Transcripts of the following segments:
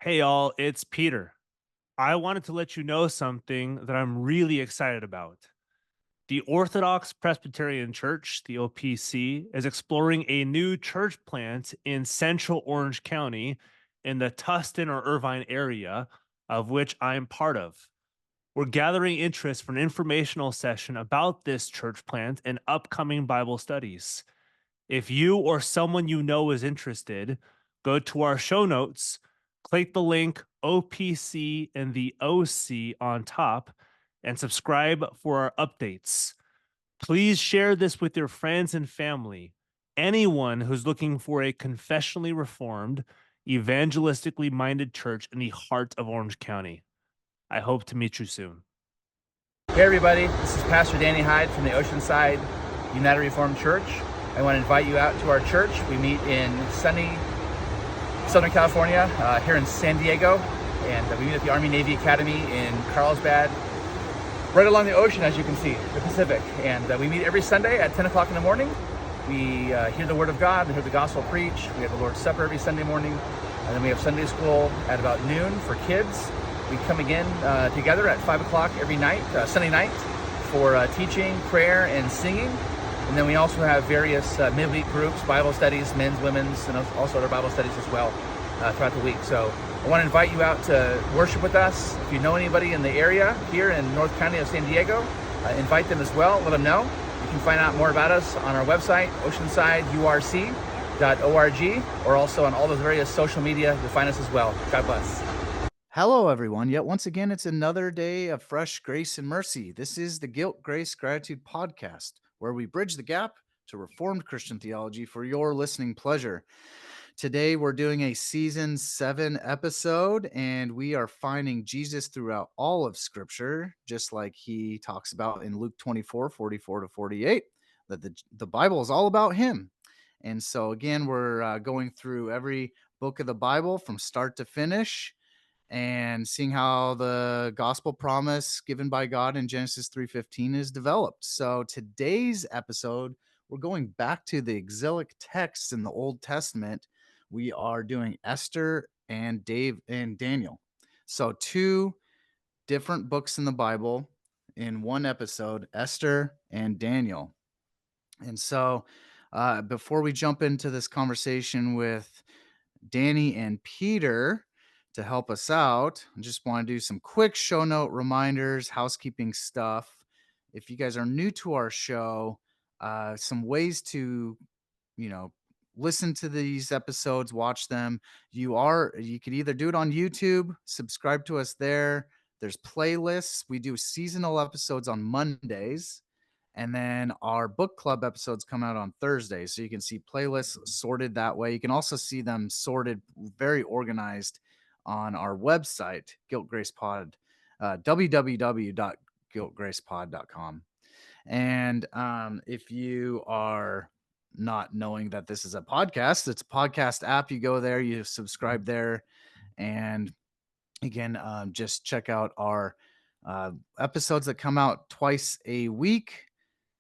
Hey, all, it's Peter. I wanted to let you know something that I'm really excited about. The Orthodox Presbyterian Church, the OPC, is exploring a new church plant in central Orange County in the Tustin or Irvine area, of which I'm part of. We're gathering interest for an informational session about this church plant and upcoming Bible studies. If you or someone you know is interested, go to our show notes, click the link OPC and the OC on top, and subscribe for our updates. Please share this with your friends and family. Anyone who's looking for a confessionally reformed, evangelistically minded church in the heart of Orange County. I hope to meet you soon. Hey everybody, this is Pastor Danny Hyde from the Oceanside United Reformed Church. I want to invite you out to our church. We meet in sunny Southern California, here in San Diego, and we meet at the Army Navy Academy in Carlsbad, right along the ocean, as you can see, the Pacific. And we meet every Sunday at 10 o'clock in the morning. We hear the Word of God, we hear the gospel preached, we have the Lord's Supper every Sunday morning, and then we have Sunday school at about noon for kids. We come again together at 5 o'clock every night, Sunday night, for teaching, prayer, and singing. And then we also have various midweek groups, Bible studies, men's, women's, and also other Bible studies as well throughout the week. So I want to invite you out to worship with us. If you know anybody in the area here in North County of San Diego, invite them as well. Let them know. You can find out more about us on our website, oceansideurc.org, or also on all those various social media. You'll find us as well. God bless. Hello, everyone. Yet once again, it's another day of fresh grace and mercy. This is the Guilt, Grace, Gratitude podcast, where we bridge the gap to Reformed Christian theology for your listening pleasure. Today, we're doing a season 7 episode, and we are finding Jesus throughout all of Scripture, just like he talks about in Luke 24:44-48, that the Bible is all about him. And so, again, we're going through every book of the Bible from start to finish, and seeing how the gospel promise given by God in Genesis 3:15 is developed. So today's episode, we're going back to the exilic texts in the Old Testament. We are doing Esther and Daniel. So two different books in the Bible in one episode, Esther and Daniel. And so before we jump into this conversation with Danny and Peter to help us out, I just want to do some quick show note reminders, housekeeping stuff. If you guys are new to our show, some ways to, listen to these episodes, watch them. You could either do it on YouTube, subscribe to us there. There's playlists. We do seasonal episodes on Mondays. And then our book club episodes come out on Thursdays. So you can see playlists sorted that way. You can also see them sorted, very organized on our website, Guilt Grace Pod, www.guiltgracepod.com. And if you are not knowing that this is a podcast, it's a podcast app. You go there, you subscribe there. And again, just check out our episodes that come out twice a week.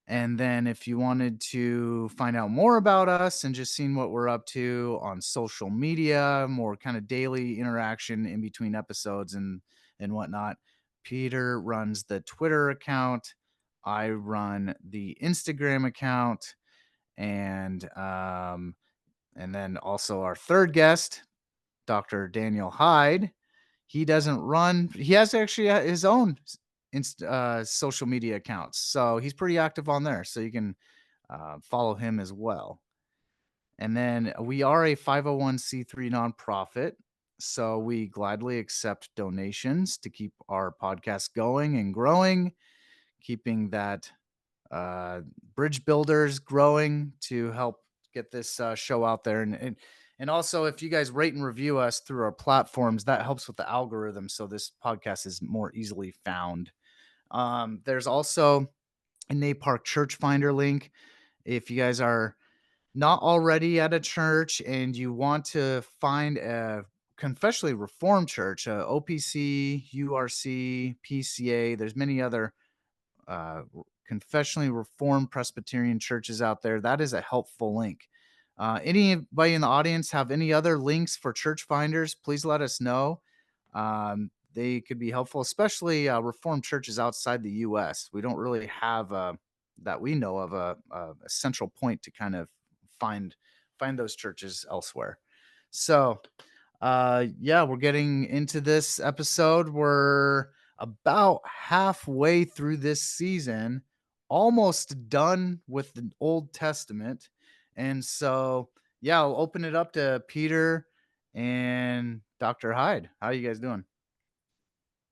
And then if you wanted to find out more about us and just seeing what we're up to on social media, more kind of daily interaction in between episodes and whatnot, Peter runs the Twitter account. I run the Instagram account. And then also our third guest, Dr. Daniel Hyde. He doesn't run. He has actually his own social media accounts, so he's pretty active on there. So you can follow him as well. And then we are a 501c3 nonprofit, so we gladly accept donations to keep our podcast going and growing, keeping that bridge builders growing to help get this show out there. And also, if you guys rate and review us through our platforms, that helps with the algorithm, so this podcast is more easily found. There's also a NAPARC Church Finder link. If you guys are not already at a church and you want to find a confessionally reformed church, OPC, URC, PCA, there's many other confessionally reformed Presbyterian churches out there. That is a helpful link. Anybody in the audience have any other links for church finders? Please let us know. They could be helpful, especially Reformed churches outside the U.S. We don't really have that we know of a central point to kind of find those churches elsewhere. So, yeah, we're getting into this episode. We're about halfway through this season, almost done with the Old Testament. And so, yeah, I'll open it up to Peter and Dr. Hyde. How are you guys doing?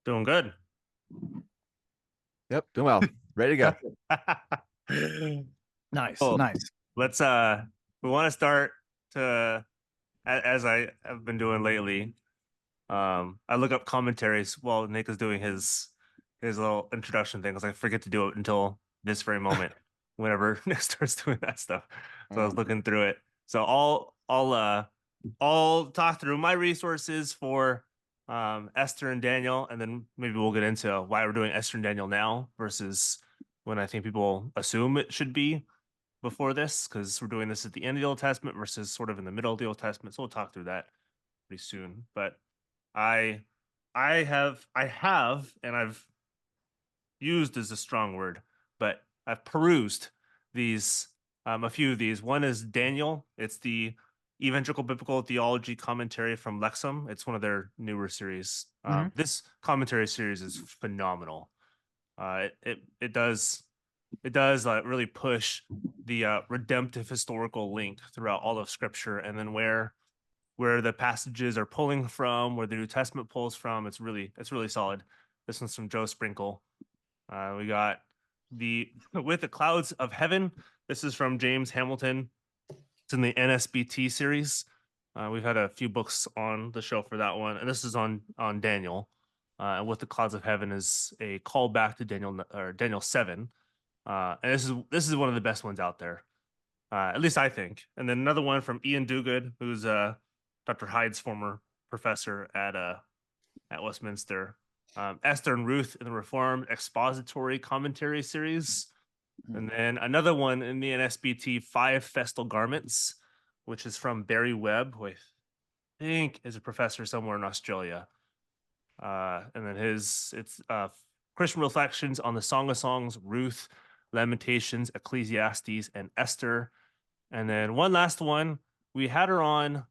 Doing good. Yep, doing well. Ready to go. Nice, Cool. nice. Let's we want to start to as I have been doing lately. I look up commentaries while Nick is doing his little introduction thing because I forget to do it until this very moment whenever Nick starts doing that stuff. So I was looking through it. So I'll talk through my resources for Esther and Daniel, and then maybe we'll get into why we're doing Esther and Daniel now versus when I think people assume it should be before this, because we're doing this at the end of the Old Testament versus sort of in the middle of the Old Testament. So we'll talk through that pretty soon. But I have, and I've used is a strong word, but I've perused these, a few of these. One is Daniel. It's the Evangelical Biblical Theology Commentary from Lexham. It's one of their newer series. This commentary series is phenomenal. It does really push the redemptive historical link throughout all of Scripture, and then where the passages are pulling from, where the New Testament pulls from. It's really solid. This one's from Joe Sprinkle. We got the With the Clouds of Heaven. This is from James Hamilton. It's in the NSBT series. We've had a few books on the show for that one, and this is on Daniel. And With the Clouds of Heaven is a callback to Daniel 7. And this is one of the best ones out there, at least I think. And then another one from Ian Duguid, who's Dr. Hyde's former professor at Westminster. Esther and Ruth in the Reformed Expository Commentary Series. And then another one in the NSBT, Five Festal Garments, which is from Barry Webb, who I think is a professor somewhere in Australia. And then it's Christian Reflections on the Song of Songs, Ruth, Lamentations, Ecclesiastes, and Esther. And then one last one, we had her on,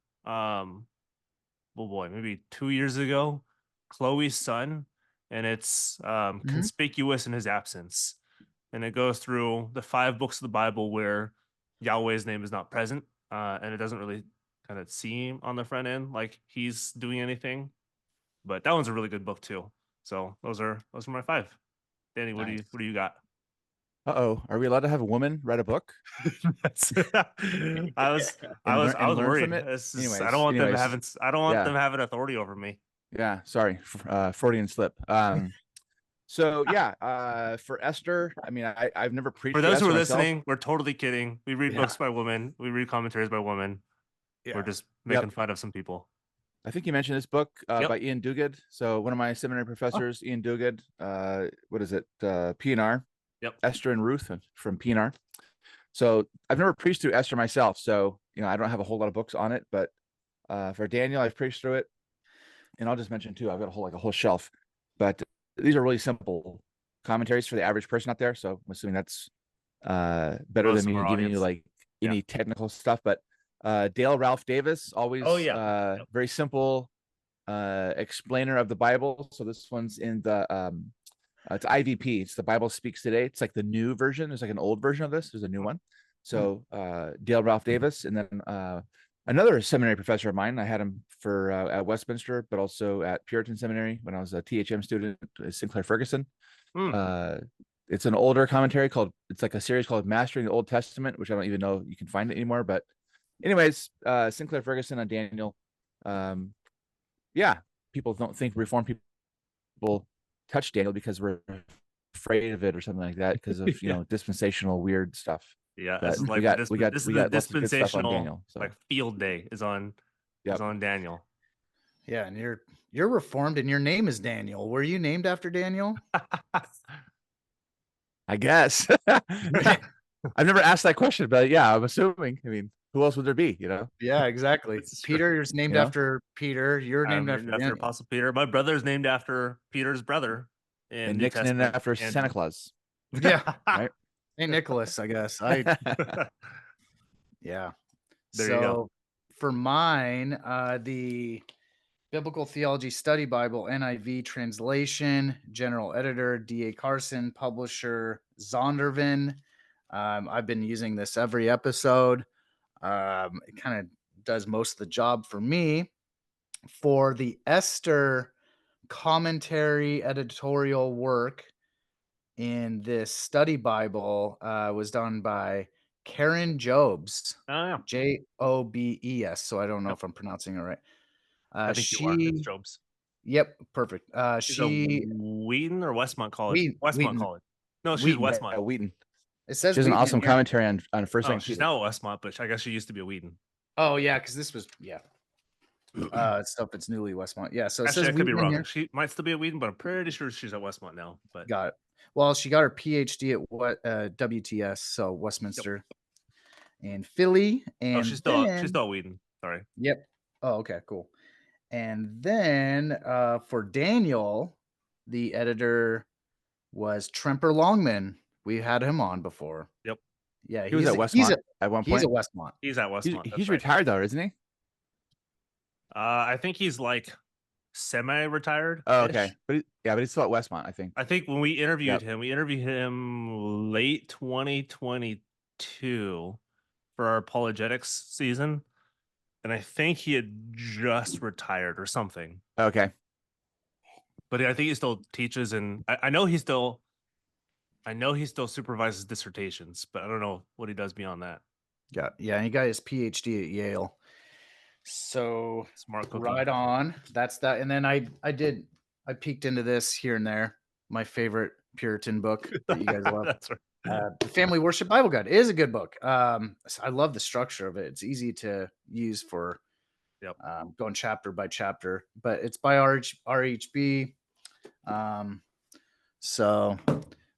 maybe 2 years ago, Chloe's son, and it's Conspicuous in His Absence. And it goes through the 5 books of the Bible where Yahweh's name is not present, and it doesn't really kind of seem on the front end like he's doing anything. But that one's a really good book too. So those are my 5. Danny, what do you got? Uh-oh, are we allowed to have a woman write a book? I was worried. Anyways, I don't want them having authority over me. Yeah, sorry, Freudian slip. So yeah, for Esther, I mean, I've never preached. For those who are myself. listening, we're totally kidding. We read books by women. We read commentaries by women. Yeah. We're just making fun of some people. I think you mentioned this book by Ian Duguid. So one of my seminary professors, Ian Duguid, what is it? P&R. Yep. Esther and Ruth from P&R. So I've never preached through Esther myself. So, I don't have a whole lot of books on it, but for Daniel, I've preached through it. And I'll just mention too, I've got a whole shelf, but these are really simple commentaries for the average person out there. So I'm assuming that's better than me giving you like any technical stuff, but Dale Ralph Davis, always very simple explainer of the Bible. So this one's in the it's IVP. It's the Bible Speaks Today. It's like the new version. There's like an old version of this. There's a new one. So Dale Ralph Davis, and then another seminary professor of mine. I had him for at Westminster, but also at Puritan Seminary when I was a THM student. Sinclair Ferguson. It's an older commentary it's like a series called Mastering the Old Testament, which I don't even know you can find it anymore. But anyways, Sinclair Ferguson on Daniel. People don't think Reformed people touch Daniel because we're afraid of it or something like that because of dispensational weird stuff. Yeah, but like we got dispensational on Daniel, so. Like field day is on Daniel. Yeah, and you're Reformed and your name is Daniel. Were you named after Daniel? I guess. I've never asked that question, but yeah, I'm assuming. I mean, who else would there be? You know, Yeah, exactly. It's true. Peter is named You know? after Peter. You're I'm named after named after Daniel. Apostle Peter. My brother is named after Peter's brother in And New Nick's named Testament. after Santa Andrew. Claus, Yeah. right? St. Nicholas, I guess. Yeah. There you go. So for mine, the Biblical Theology Study Bible, NIV translation, general editor, D.A. Carson, publisher, Zondervan. I've been using this every episode. It kind of does most of the job for me. For the Esther commentary editorial work in this study Bible was done by Karen Jobes, Oh, yeah. Jobes. So I don't know Yep. if I'm pronouncing it right. I think you are. It's Job's. Yep, perfect. She's a Wheaton or Westmont College? Westmont Wheaton, College. No, she's Wheaton. Westmont. Yeah, Wheaton. It She says has an Wheaton in awesome here. commentary on First Oh, Saint she's Peter. now at Westmont, but I guess she used to be a Wheaton. Oh yeah, because this was stuff that's newly Westmont. Yeah, so it Actually, says I could be Wheaton in wrong. here. She might still be a Wheaton, but I'm pretty sure she's at Westmont now. But Got it. Well, she got her PhD at what WTS, so Westminster and Philly, and she's then still at Wheaton. Sorry. Yep. Oh, okay, cool. And then for Daniel, the editor was Tremper Longman. We had him on before. Yep. Yeah, He was at Westmont at one he's point. at Westmont. He's at Westmont. He's retired though, isn't he? I think he's like semi-retired. Oh, okay. But he's still at Westmont, I think. I think when we interviewed him late 2022 for our apologetics season, and I think he had just retired or something. Okay. But I think he still teaches, and I know he still supervises dissertations, but I don't know what he does beyond that. Yeah, and he got his PhD at Yale. So Smart cookie. right on. That's that. And then I peeked into this here and there. My favorite Puritan book that you guys love. That's right. The Family Worship Bible Guide is a good book. I love the structure of it. It's easy to use for going chapter by chapter, but it's by RHB. So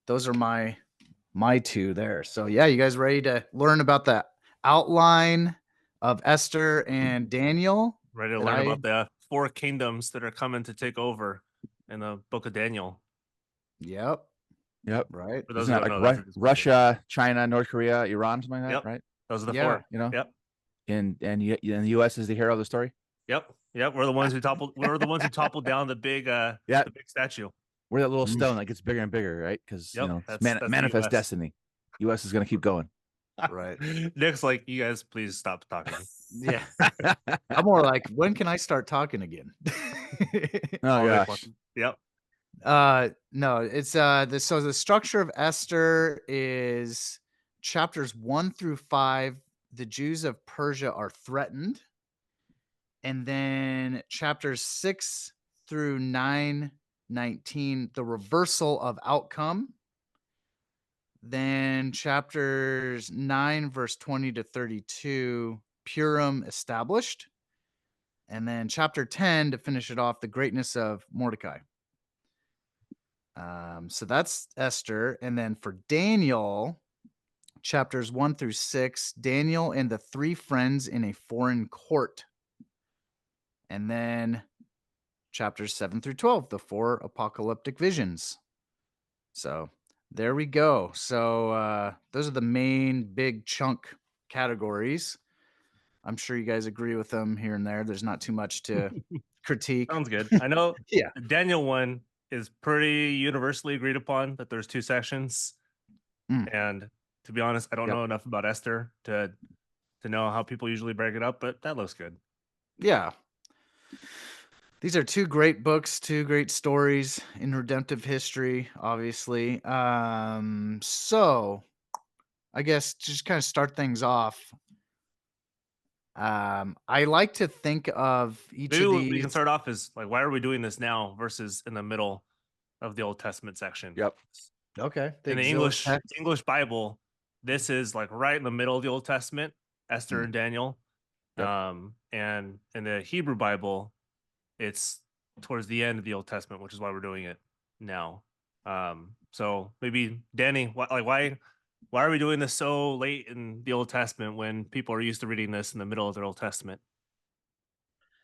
those are my two there. So yeah, you guys ready to learn about the outline of Esther and Daniel? Ready to learn about the 4 kingdoms that are coming to take over in the book of Daniel. Yep. Right. For those Isn't that like Russia, China, North Korea, Iran, something like that, right? Those are the 4. You know. Yep. And the U.S. is the hero of the story. Yep. We're the ones who toppled. We're the ones who toppled down the big the big statue. We're that little stone that gets bigger and bigger, right? Because that's manifest destiny. U.S. is going to keep going. Right. Nick's like, you guys, please stop talking. Yeah. I'm more like, when can I start talking again? Oh gosh. Yep. No, it's so the structure of Esther is chapters 1 through 5. The Jews of Persia are threatened, and then chapters 6 through 9:19, the reversal of outcome. Then chapters 9 verse 20 to 32, Purim established. And then chapter 10 to finish it off, the greatness of Mordecai. So that's Esther. And then for Daniel, chapters 1 through 6, Daniel and the 3 friends in a foreign court. And then chapters 7 through 12, the 4 apocalyptic visions. So there we go. So those are the main big chunk categories. I'm sure you guys agree with them here and there. There's not too much to critique. Sounds good. I know. Yeah. The Daniel one is pretty universally agreed upon that there's 2 sections. And to be honest, I don't know enough about Esther to know how people usually break it up, but that looks good. Yeah. These are 2 great books, 2 great stories in redemptive history, obviously. So I guess just kind of start things off. I like to think of each Maybe of these. we can start off as like, why are we doing this now versus in the middle of the Old Testament section? Yep. Okay. In the English Bible, this is like right in the middle of the Old Testament, Esther and Daniel. Yep. And in the Hebrew Bible, it's towards the end of the Old Testament, which is why we're doing it now. So maybe Danny, why Why are we doing this so late in the Old Testament when people are used to reading this in the middle of their Old Testament?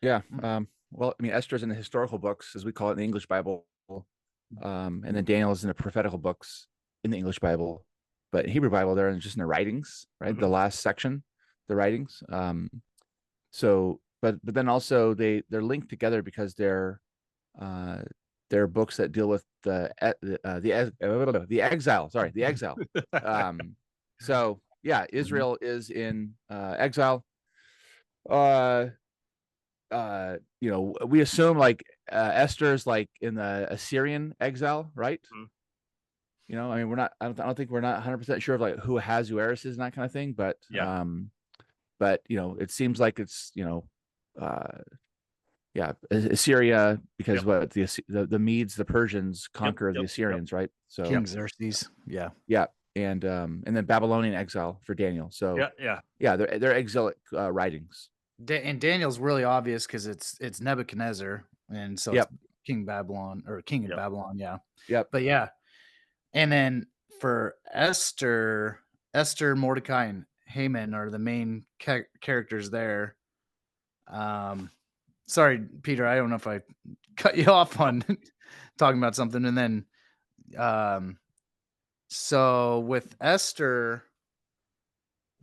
Yeah. Mm. Well, I mean, Esther's in the historical books, as we call it in the English Bible, and then Daniel is in the prophetical books in the English Bible. But in Hebrew Bible, they're just in the writings, right? The last section, the writings. So, but then also they're linked together because they're books that deal with the exile. Sorry, the exile. So yeah, Israel is in exile. Uh, we assume like Esther's like in the Assyrian exile, right? Mhm. I mean, I don't think we're not 100% sure of like who Ahasuerus is and that kind of thing, Yeah. but it seems like it's uh, yeah, Assyria, because Yep. what the Medes, the Persians Yep. conquer the Yep. Yep. Assyrians, right? So King Xerxes. Yeah. yeah, and then Babylonian exile for Daniel. So Yeah. Yeah. yeah, they're exilic writings. And Daniel's really obvious because it's Nebuchadnezzar, and so it's Yep, King Babylon or King of Yep. Babylon. Yeah, yep, but yeah, and then for Esther, Mordecai, and Haman are the main characters there. Sorry, Peter, I don't know if I cut you off on talking about something, and then um, so with Esther,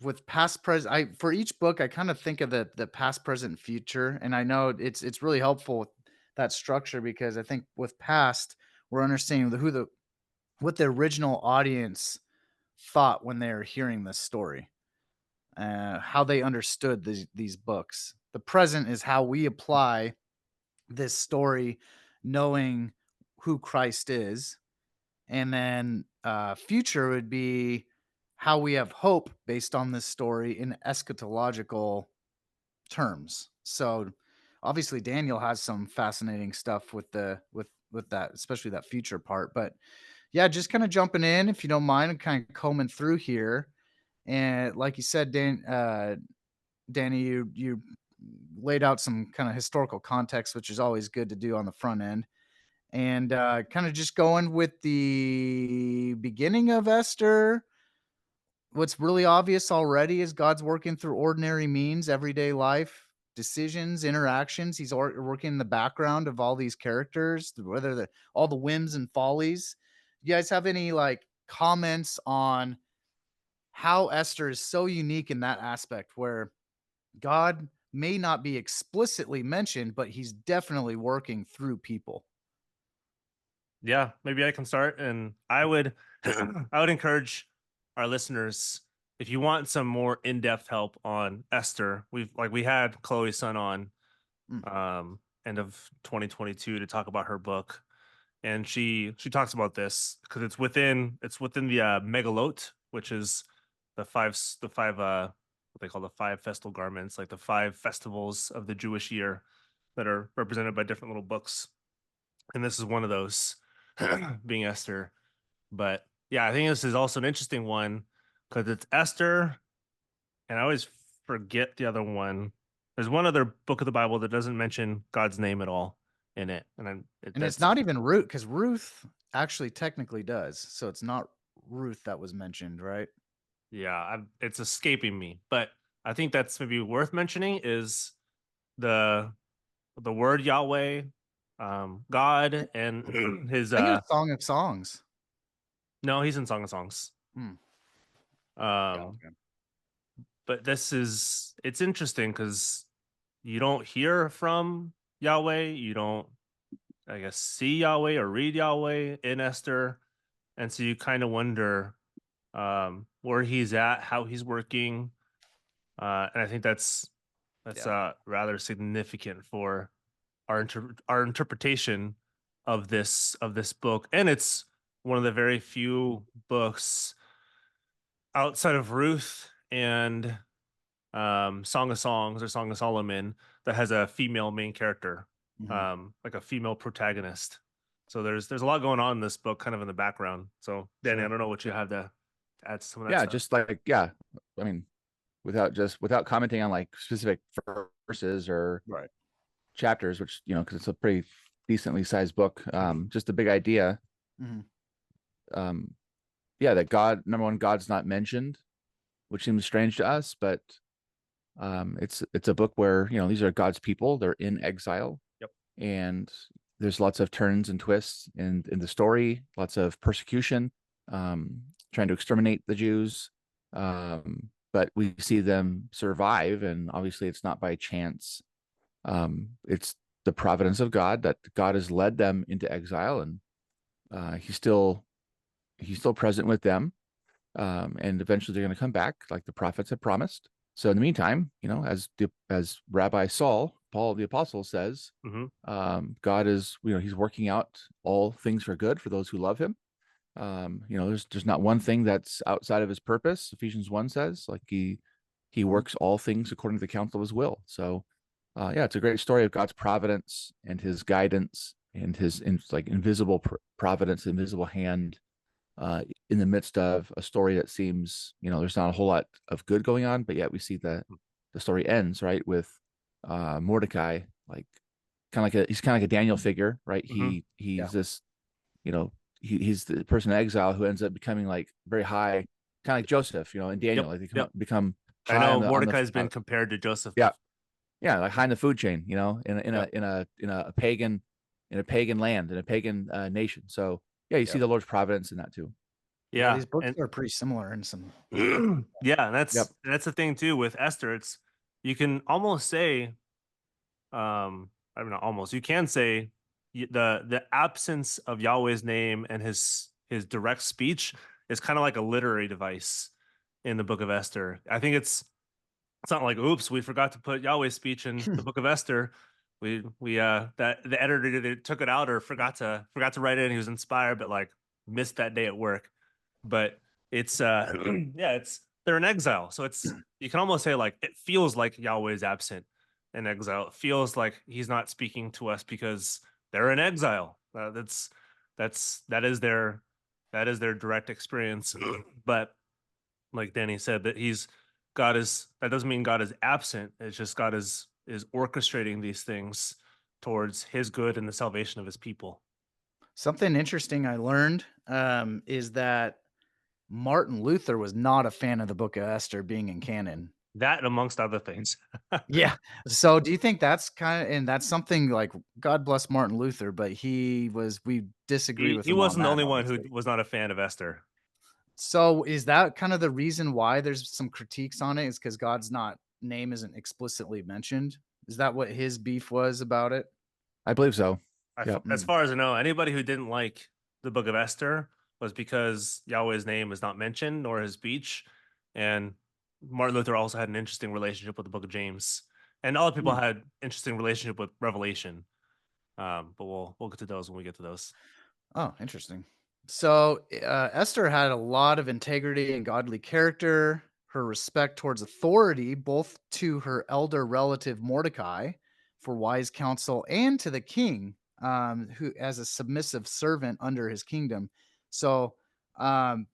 with past present, I for each book I kind of think of the past present future, and I know it's really helpful with that structure because I think with past we're understanding what the original audience thought when they were hearing this story, how they understood these books. The present is how we apply this story, knowing who Christ is, and then future would be how we have hope based on this story in eschatological terms. So obviously Daniel has some fascinating stuff with with that, especially that future part. But yeah, just kind of jumping in, if you don't mind, and kind of combing through here. And like you said, Danny, you laid out some kind of historical context, which is always good to do on the front end. And kind of just going with the beginning of Esther, what's really obvious already is God's working through ordinary means, everyday life, decisions, interactions. He's working in the background of all these characters, whether all the whims and follies. You guys have any like comments on how Esther is so unique in that aspect where God may not be explicitly mentioned, but he's definitely working through people? Yeah, maybe I can start, and I would I would encourage our listeners, if you want some more in-depth help on Esther, we had Chloe's son on Mm, end of 2022 to talk about her book, and she talks about this because it's within the megalot, which is the five what they call the five festal garments, like the five festivals of the Jewish year that are represented by different little books, and this is one of those, being Esther. But yeah, I think this is also an interesting one because it's Esther, and I always forget the other one. There's one other book of the Bible that doesn't mention God's name at all in it, and and it's that's not even Ruth, because Ruth actually technically does. So it's not Ruth that was mentioned, right? yeah, it's escaping me. But I think that's maybe worth mentioning is the the word Yahweh, God, and his I think it was Song of Songs. no, he's in Song of Songs. Hmm. Yeah, Um, okay. but it's interesting because you don't hear from Yahweh, you don't, I guess, see Yahweh or read Yahweh in Esther, and so you kind of wonder where he's at, how he's working, and I think that's Yeah. rather significant for our interpretation of this book, and it's one of the very few books outside of Ruth and Song of Songs or Song of Solomon that has a female main character, Mhm. like a female protagonist. So there's a lot going on in this book, kind of in the background. So Danny, I Sure. don't know what you have to add to some of that Yeah, stuff. just like yeah. I mean, without commenting on like specific verses or Right. chapters, which because it's a pretty decently sized book. Just the big idea. Mhm. Um, yeah, that God, number one, God's not mentioned, which seems strange to us, but it's a book where, you know, these are God's people, they're in exile. Yep. And there's lots of turns and twists in the story, lots of persecution, trying to exterminate the Jews. But we see them survive, and obviously it's not by chance. It's the providence of God that God has led them into exile, and he's still present with them. And eventually they're going to come back, like the prophets had promised. So in the meantime, you know, as Rabbi Paul the Apostle says, Hmm. God is, you know, he's working out all things for good for those who love him. You know, there's not one thing that's outside of his purpose. Ephesians 1 says, like he works all things according to the counsel of his will. So yeah, it's a great story of God's providence and his guidance and his like invisible providence, invisible hand in the midst of a story that seems, you know, there's not a whole lot of good going on, but yet we see that the story ends right with Mordecai, like he's kind of like a Daniel figure, right? Hmm. He's this, you know, he's the person in exile who ends up becoming like very high, kind of like Joseph, you know, and Yep. Daniel, like they Yep. become I high know on the Mordecai's been compared to Joseph. yeah, yeah, like high in the food chain, you know, Yep. in a pagan land, in a pagan nation. So yeah, you see Yep. the Lord's providence in that too. Yeah, Yeah. these books And are pretty similar in some. yeah, and Yep. that's the thing too with Esther. It's you can almost say, I don't know, almost you can say the absence of Yahweh's name and his direct speech is kind of like a literary device in the Book of Esther. I think it's not like, oops, we forgot to put Yahweh's speech in the Book of Esther. We that the editor either took it out or forgot to write it. And he was inspired, but like missed that day at work. But it's yeah, it's they're in exile, so it's you can almost say like it feels like Yahweh is absent in exile. It feels like he's not speaking to us because they're in exile. That is their direct experience. But like Danny said, that God is that doesn't mean God is absent. It's just God is orchestrating these things towards his good and the salvation of his people. Something interesting I learned is that Martin Luther was not a fan of the Book of Esther being in canon. That amongst other things. Yeah. So do you think that's and that's something like God bless Martin Luther, but we disagree with He him on wasn't the that, only one who obviously. was not a fan of Esther. So is that kind of the reason why there's some critiques on it? Is because God's not name isn't explicitly mentioned? Is that what his beef was about it? I believe so. Yep. As Mm. far as I know, anybody who didn't like the Book of Esther was because Yahweh's name is not mentioned nor his speech. And Martin Luther also had an interesting relationship with the Book of James, and other people Mm. had interesting relationship with Revelation. But we'll get to those when we get to those. Oh, interesting. So Esther had a lot of integrity and godly character. Her respect towards authority, both to her elder relative Mordecai for wise counsel, and to the king, who as a submissive servant under his kingdom. So, um,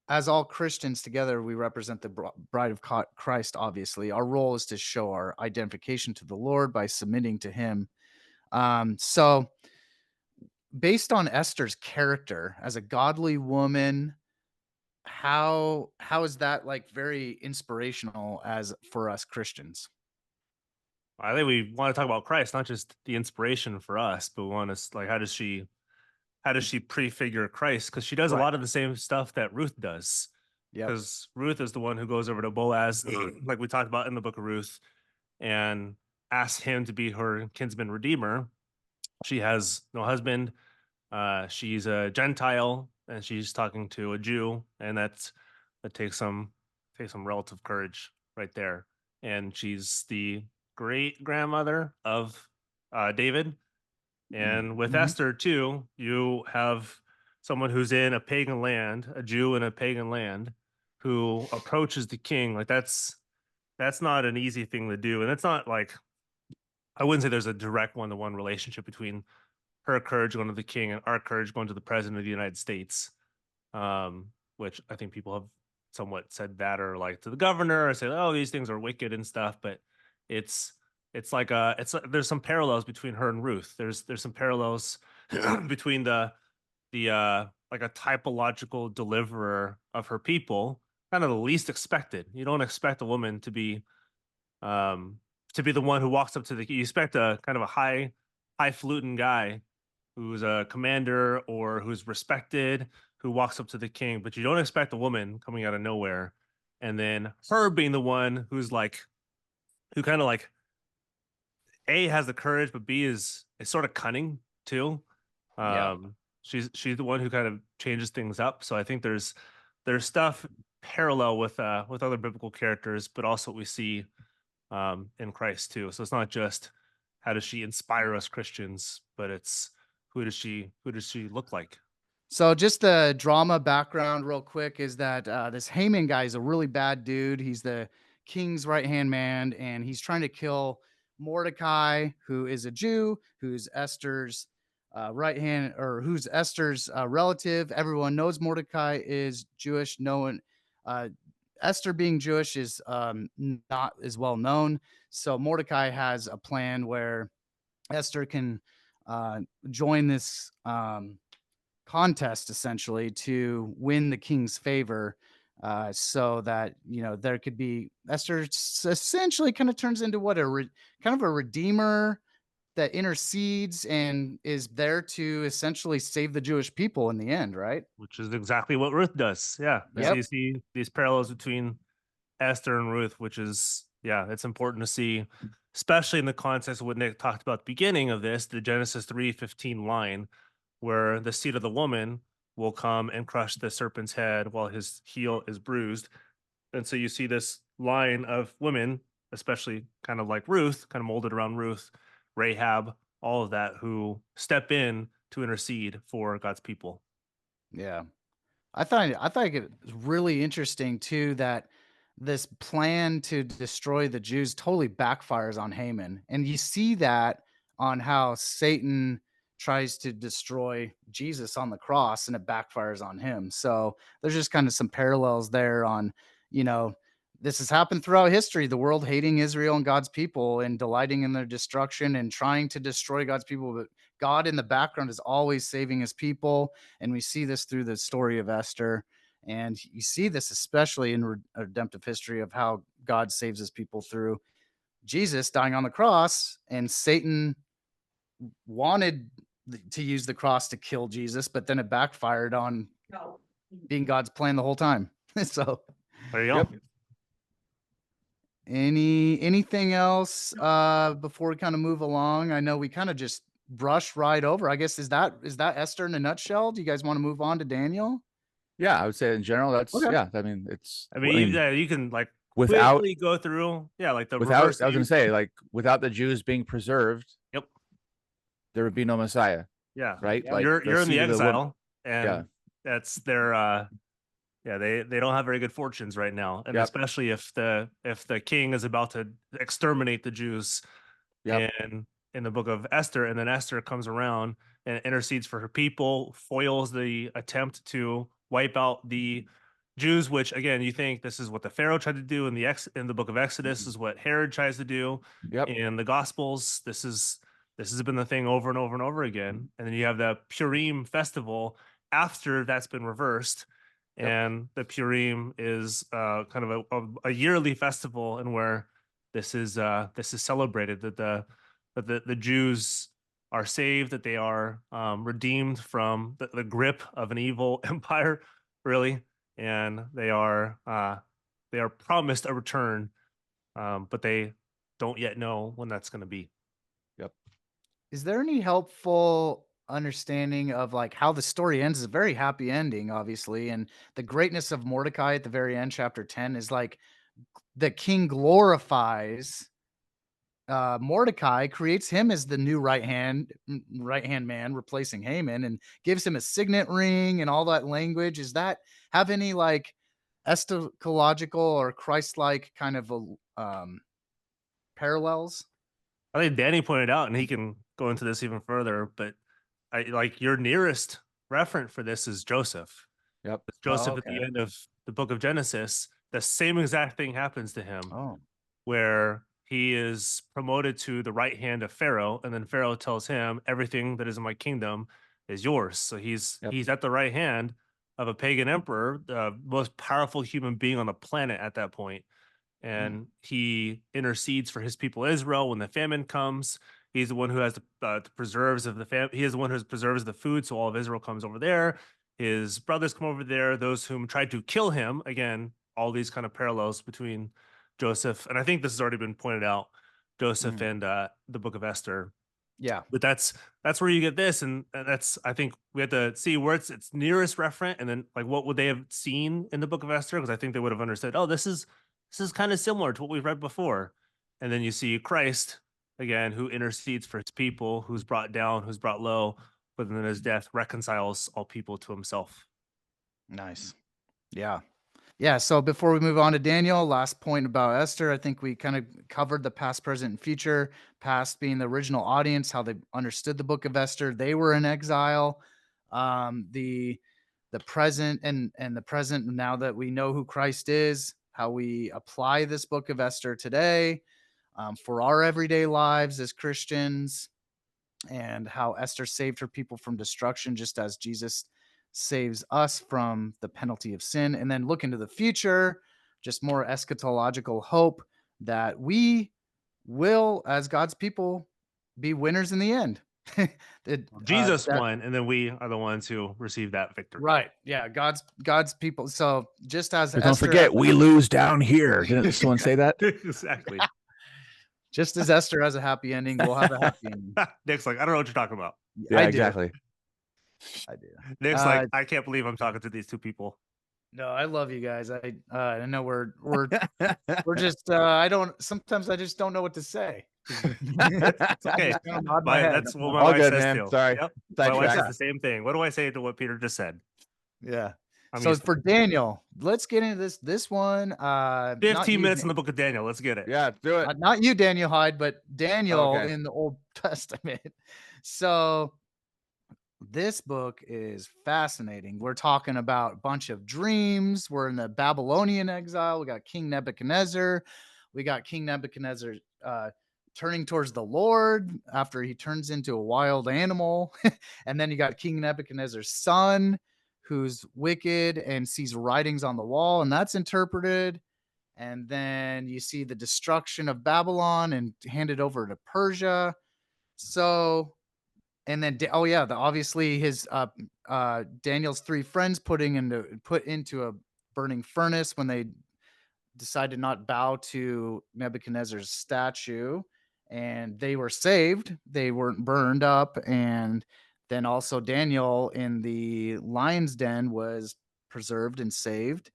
as all Christians together, we represent the bride of Christ. Obviously, our role is to show our identification to the Lord by submitting to Him. So based on Esther's character as a godly woman, how is that like very inspirational as for us Christians? I think we want to talk about Christ, not just the inspiration for us, but we want to like how does she prefigure Christ? Because she does a Right. lot of the same stuff that Ruth does. Yep. Because Ruth is the one who goes over to Boaz, like we talked about in the book of Ruth, and asks him to be her kinsman redeemer. She has no husband. She's a Gentile, and she's talking to a Jew, and that takes some relative courage right there. And she's the great grandmother of David. And with Mm-hmm. Esther too, you have someone who's in a pagan land, a Jew in a pagan land, who approaches the king. Like that's not an easy thing to do, and it's not like I wouldn't say there's a direct one-to-one relationship between her courage going to the king and our courage going to the president of the United States. Which I think people have somewhat said that, or like to the governor, or say, "Oh, these things are wicked and stuff." But it's there's some parallels between her and Ruth. There's some parallels between the the like a typological deliverer of her people, kind of the least expected. You don't expect a woman um to be the one who walks up to the, you expect a kind of a highfalutin guy who's a commander or who's respected, who walks up to the king, but you don't expect a woman coming out of nowhere. And then her being the one who's like, who kind of like A has the courage, but B is sort of cunning too. Yeah. She's the one who kind of changes things up. So I think there's stuff parallel with other biblical characters, but also what we see in Christ too. So it's not just how does she inspire us Christians, but it's who does she look like? So just the drama background real quick is that this Haman guy is a really bad dude. He's the king's right-hand man, and he's trying to kill Mordecai, who is a Jew, who's Esther's right hand, or who's Esther's relative. Everyone knows Mordecai is Jewish. No one, uh, Esther being Jewish is not as well known. So Mordecai has a plan where Esther can uh, join this contest essentially to win the king's favor, so that there could be Esther essentially kind of turns into what kind of a redeemer that intercedes and is there to essentially save the Jewish people in the end, right? Which is exactly what Ruth does. Yeah. So Yep. you see these parallels between Esther and Ruth, which is, yeah, it's important to see, especially in the context of what Nick talked about at the beginning of this, the Genesis 3:15 line, where the seed of the woman will come and crush the serpent's head while his heel is bruised. And so you see this line of women, especially kind of like Ruth, kind of molded around Ruth, Rahab, all of that, who step in to intercede for God's people. Yeah. I thought it was really interesting too that this plan to destroy the Jews totally backfires on Haman. And you see that on how Satan tries to destroy Jesus on the cross and it backfires on him. So there's just kind of some parallels there on, you know, this has happened throughout history, the world hating Israel and God's people and delighting in their destruction and trying to destroy God's people. But God in the background is always saving his people, and we see this through the story of Esther. And you see this especially in redemptive history of how God saves his people through Jesus dying on the cross. And Satan wanted to use the cross to kill Jesus, but then it backfired on being God's plan the whole time. So, There you go. Yep. anything else before we kind of move along? I know we kind of just brushed right over. I guess is that Esther in a nutshell? Do you guys want to move on to Daniel? Yeah, I would say in general, that's Okay. yeah. I mean, it's. I mean, yeah, you can like without quickly go through, yeah, like the without reverse. I was going to say like without the Jews being preserved, Yep. there would be no Messiah, Yeah. right? Yep. Like You're in the seed of the woman. exile, and Yeah. that's their yeah, they don't have very good fortunes right now. And Yep. especially if the king is about to exterminate the Jews Yep. in the book of Esther, and then Esther comes around and intercedes for her people, foils the attempt to wipe out the Jews, which again, you think this is what the Pharaoh tried to do in the book of Exodus, is what Herod tries to do Yep. in the Gospels. This has been the thing over and over and over again. And then you have the Purim festival after that's been reversed. Yep. And the Purim is kind of a yearly festival, and where this is celebrated, that the Jews are saved, that they are redeemed from the grip of an evil empire, really, and they are promised a return, but they don't yet know when that's going to be. Yep. Is there any helpful understanding of like how the story ends? It's a very happy ending, obviously, and the greatness of Mordecai at the very end, chapter 10, is like the king glorifies Mordecai, creates him as the new right hand man, replacing Haman, and gives him a signet ring and all that language. Is that have any like eschatological or Christ-like kind of parallels? I think Danny pointed out, and he can go into this even further, but I like your nearest referent for this is Joseph. Yep. Joseph Oh, at the okay. end of the book of Genesis, the same exact thing happens to him, Oh, where he is promoted to the right hand of Pharaoh, and then Pharaoh tells him, everything that is in my kingdom is yours. So he's Yep. he's at the right hand of a pagan emperor, the most powerful human being on the planet at that point, and he intercedes for his people Israel when the famine comes. He's the one who has the preserves of the He is the one who preserves the food, so all of Israel comes over there. His brothers come over there. Those whom tried to kill him, again, all these kind of parallels between Joseph, and I think this has already been pointed out, Joseph and the Book of Esther. Yeah. But that's where you get this, and that's, I think we have to see where it's nearest referent, and then like what would they have seen in the Book of Esther? Because I think they would have understood, oh, this is kind of similar to what we've read before. And then you see Christ again, who intercedes for his people, who's brought down, who's brought low, but then his death reconciles all people to himself. Nice. Yeah. Yeah. So before we move on to Daniel, last point about Esther, I think we kind of covered the past, present, and future. Past being the original audience, how they understood the book of Esther. They were in exile. The present and the present, now that we know who Christ is, how we apply this book of Esther today for our everyday lives as Christians, and how Esther saved her people from destruction, just as Jesus saves us from the penalty of sin. And then look into the future, just more eschatological hope that we will, as God's people, be winners in the end. Jesus won, and then we are the ones who receive that victory. Right. Yeah. God's people. So just as But don't Esther, forget, we lose down here. Didn't someone say that? Exactly. just as Esther has a happy ending, we'll have a happy ending. Nick's like, I don't know what you're talking about. Yeah, I do. exactly. I do. Nick's like, I can't believe I'm talking to these two people. No, I love you guys. I know we're just sometimes I just don't know what to say. It's okay. That's what my All wife good, says man. too. Sorry. Yep. My wife Sidetrack. says the same thing. What do I say to what Peter just said? Yeah. I'm So used to for Daniel, let's get into this one. 15 minutes in the book of Daniel. Let's get it. Yeah, do it. Not you, Daniel Hyde, but Daniel Okay. in the Old Testament. So this book is fascinating. We're talking about a bunch of dreams. We're in the Babylonian exile. We got King Nebuchadnezzar. We got King Nebuchadnezzar turning towards the Lord after he turns into a wild animal. And then you got King Nebuchadnezzar's son, who's wicked and sees writings on the wall, and that's interpreted. And then you see the destruction of Babylon and handed over to Persia. So, and then obviously his Daniel's three friends put into a burning furnace when they decided not bow to Nebuchadnezzar's statue, and they were saved. They weren't burned up. And then also Daniel in the lion's den was preserved and saved.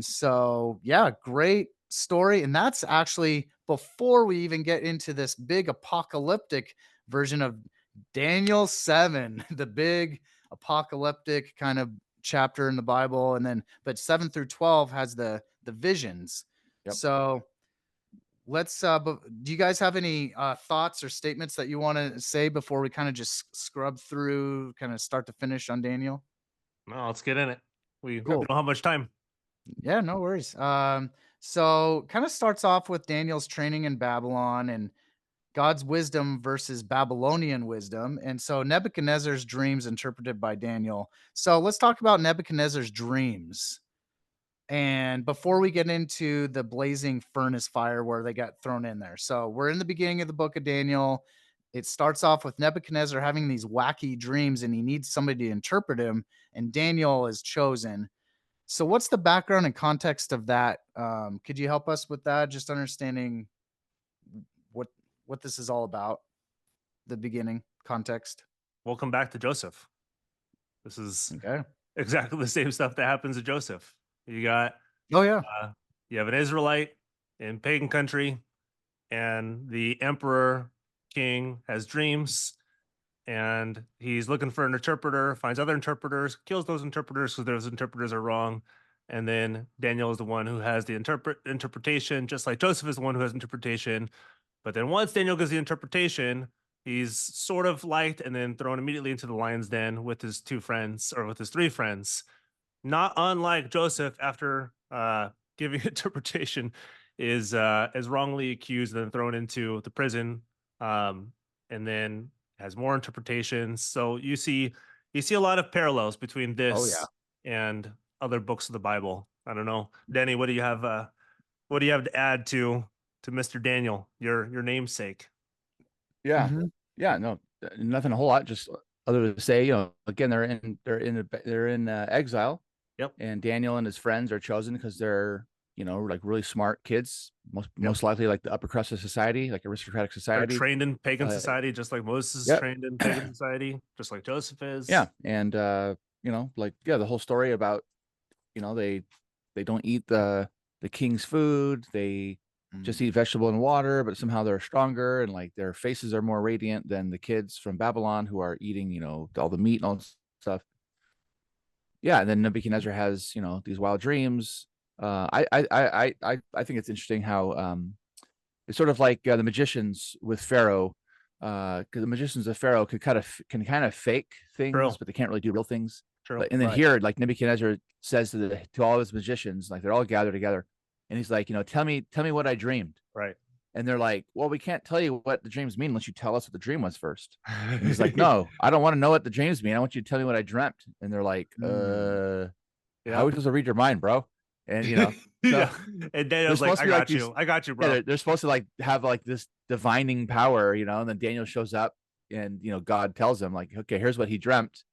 So yeah, great story. And that's actually before we even get into this big apocalyptic version of Daniel 7, the big apocalyptic kind of chapter in the Bible. And then, but 7 through 12 has the visions. Yep. So let's do you guys have any thoughts or statements that you want to say before we kind of just scrub through kind of start to finish on Daniel? Well, let's get in it. We Cool. don't have much time. Yeah, no worries. So kind of starts off with Daniel's training in Babylon and God's wisdom versus Babylonian wisdom. And so Nebuchadnezzar's dreams interpreted by Daniel. So let's talk about Nebuchadnezzar's dreams. And before we get into the blazing furnace fire where they got thrown in there. So we're in the beginning of the book of Daniel. It starts off with Nebuchadnezzar having these wacky dreams and he needs somebody to interpret him. And Daniel is chosen. So what's the background and context of that? Could you help us with that? Just understanding what this is all about, the beginning context. Welcome back to Joseph. This is Okay. exactly the same stuff that happens to Joseph. You got Oh yeah. You have an Israelite in pagan country, and the emperor king has dreams, and he's looking for an interpreter, finds other interpreters, kills those interpreters because those interpreters are wrong. And then Daniel is the one who has the interpretation, just like Joseph is the one who has interpretation. But then once Daniel gets the interpretation, he's sort of liked and then thrown immediately into the lion's den with his two friends, or with his three friends. Not unlike Joseph, after giving interpretation, is wrongly accused and then thrown into the prison, and then has more interpretations. So you see a lot of parallels between Oh, yeah. this and other books of the Bible. I don't know, Denny, what do you have? What do you have to add to Mr. Daniel, your namesake? Yeah. Mhm. Yeah. No, nothing a whole lot. Just other to say, again, they're in exile, Yep. and Daniel and his friends are chosen because they're like really smart kids, Yep. most likely like the upper crust of society, like aristocratic They're society. trained in pagan society, just like Moses is Yep. trained in pagan society, just like Joseph is. Yeah, and the whole story about they don't eat the king's food. They just eat vegetable and water, but somehow they're stronger, and like their faces are more radiant than the kids from Babylon who are eating all the meat and all this stuff. Yeah, and then Nebuchadnezzar has these wild dreams. I think it's interesting how it's sort of like the magicians with Pharaoh, because the magicians of Pharaoh can kind of fake things, True. but they can't really do real things. True. And then Right. here, like Nebuchadnezzar says to all his magicians, like they're all gathered together, and he's like, tell me what I dreamed. Right. And they're like, well, we can't tell you what the dreams mean unless you tell us what the dream was first. And he's like, no, I don't want to know what the dreams mean. I want you to tell me what I dreamt. And they're like, how are we supposed to read your mind, bro? And so yeah. And Daniel's like, supposed to be like I got you, bro. yeah, they're supposed to like have like this divining power, and then Daniel shows up, and God tells him like, okay, here's what he dreamt,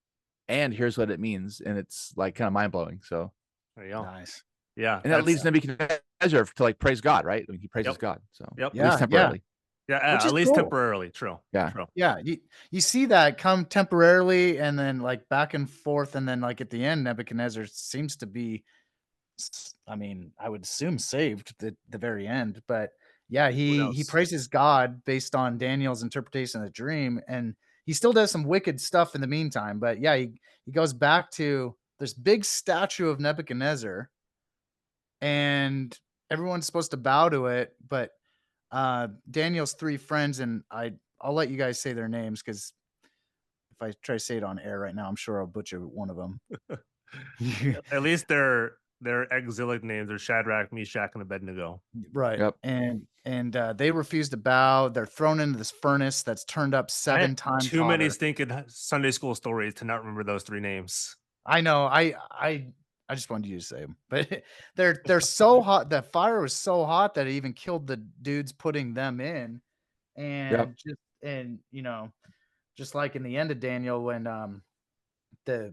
and here's what it means, and it's like kind of mind blowing. So There you go. Nice. Yeah. and that leads Nebuchadnezzar to like praise God, right? I mean, he praises Yep. God, so Yep. at Yeah, least temporarily. Yeah. Which is At least cool. temporarily. True. Yeah. True. Yeah, you see that come temporarily and then like back and forth, and then like at the end, Nebuchadnezzar seems to be, I mean, I would assume saved at the very end. But yeah, Who he knows? praises God based on Daniel's interpretation of the dream, and he still does some wicked stuff in the meantime. But yeah, he goes back to this big statue of Nebuchadnezzar, and everyone's supposed to bow to it, but Daniel's three friends, and I'll let you guys say their names, because if I try to say it on air right now, I'm sure I'll butcher one of them. At least their exilic names are Shadrach, Meshach, and Abednego. Right. Yep. And they refuse to bow. They're thrown into this furnace that's turned up I 7 had times too many hotter. stinking Sunday school stories to not remember those 3 names. I know. I just wanted you to say them, but they're so hot. The fire was so hot that it even killed the dudes putting them in. And just like in the end of Daniel, when the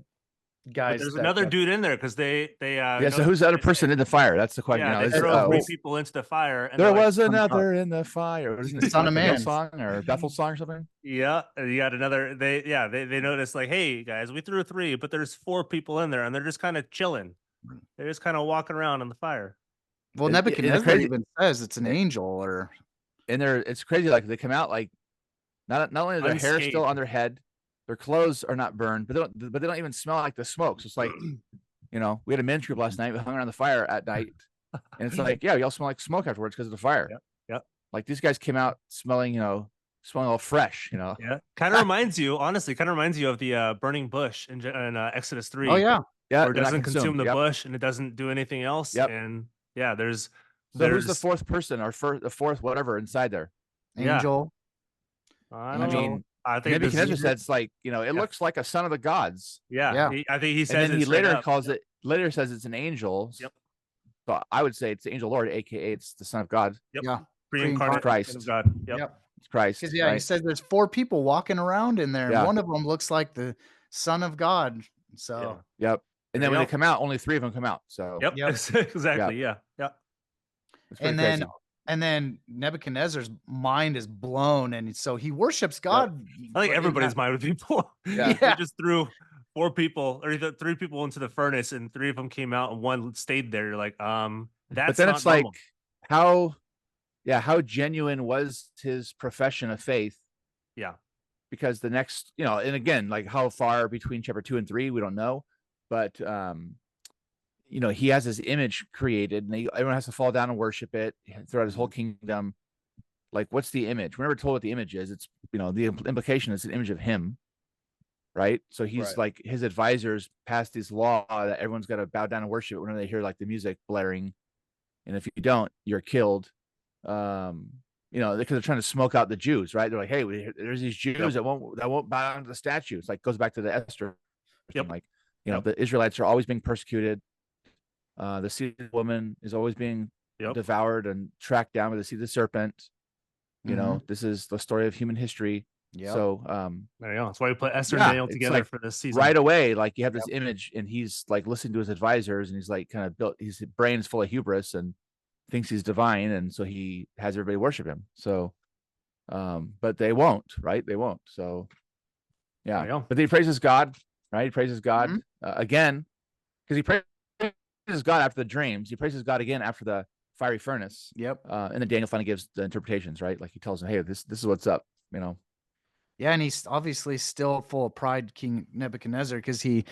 But guys there's that another dude in there because they Yeah. So who's the other person in the fire? That's the question. Yeah, they this is- throw 3 well, people into the fire, and there they're like, was another in the fire. Wasn't it Son of like a Neil Man. song or Bethel song or something? yeah, and you got another. They noticed like, hey guys, we threw 3, but there's 4 people in there, and they're just kind of chilling. They're just kind of walking around in the fire. well, And the Nebuchadnezzar crazy- even says it's an angel, or And it's crazy. Like they come out like not only their hair Unscathed. still on their head, their clothes are not burned, but they don't even smell like the smoke. So it's like, we had a men's group last night. We hung around the fire at night, and it's like, yeah, we all smell like smoke afterwards because of the fire. Yep. Like these guys came out smelling all fresh. Yeah, kind of reminds you, honestly, of the burning bush in Exodus 3. oh yeah, Yeah, where it they're not doesn't consume consumed. the Yep. bush and it doesn't do anything else. Yep. And yeah, there's So who's the fourth person or the fourth whatever inside there? Yeah. angel. I I don't know. mean, I think Nebuchadnezzar said it's like it looks like a son of the gods, yeah. Yeah. I think he says and then it he straight later up. later says it's an angel. Yep. So I would say it's the angel Lord, aka it's the Son of God. Yep. Yeah. Pre-incarnate Christ. Son of God. Yep. Yep. It's Christ. Because he right? says there's 4 people walking around in there, Yeah. and one of them looks like the Son of God. So Yep. And There then when you they come out, only 3 of them come out. So Yep. Yep. Exactly. Yeah. Yeah. it's pretty and crazy. then Nebuchadnezzar's mind is blown, and so he worships God. I think everybody's mind with people. Yeah. They just threw 4 people or 3 people into the furnace, and 3 of them came out, and 1 stayed there. You're like, that's But then not it's like normal. how genuine was his profession of faith? Yeah. Because the next, and again, like how far between chapter 2 and 3, we don't know, but he has his image created, and everyone has to fall down and worship it throughout his whole kingdom. Like, what's the image? We're never told what the image is. It's the implication is an image of him, right? So he's Right. like his advisors passed this law that everyone's got to bow down and worship it whenever they hear like the music blaring, and if you don't, you're killed. you know, because they're trying to smoke out the Jews, right? They're like, hey, there's these Jews Yep. that won't bow down to the statue. It's like goes back to the Esther thing. Yep. Like, you know, Yep. the Israelites are always being persecuted. The seed of the woman is always being Yep. devoured and tracked down by the seed of the serpent. You know, this is the story of human history. Yep. So There you go. That's why we put Esther and yeah, Daniel it's together like for this season. right away, like you have this image, and he's like listening to his advisors, and he's like kind of built. His brain's full of hubris and thinks he's divine, and so he has everybody worship him. So, but they won't, right? They won't. So, There you yeah. go. But he praises God, right? He praises God again because he praises God after the dreams. He praises God again after the fiery furnace. Yep. And then Daniel finally gives the interpretations, right? Like he tells him, "Hey, this is what's up," you know. Yeah, and he's obviously still full of pride, King Nebuchadnezzar, because he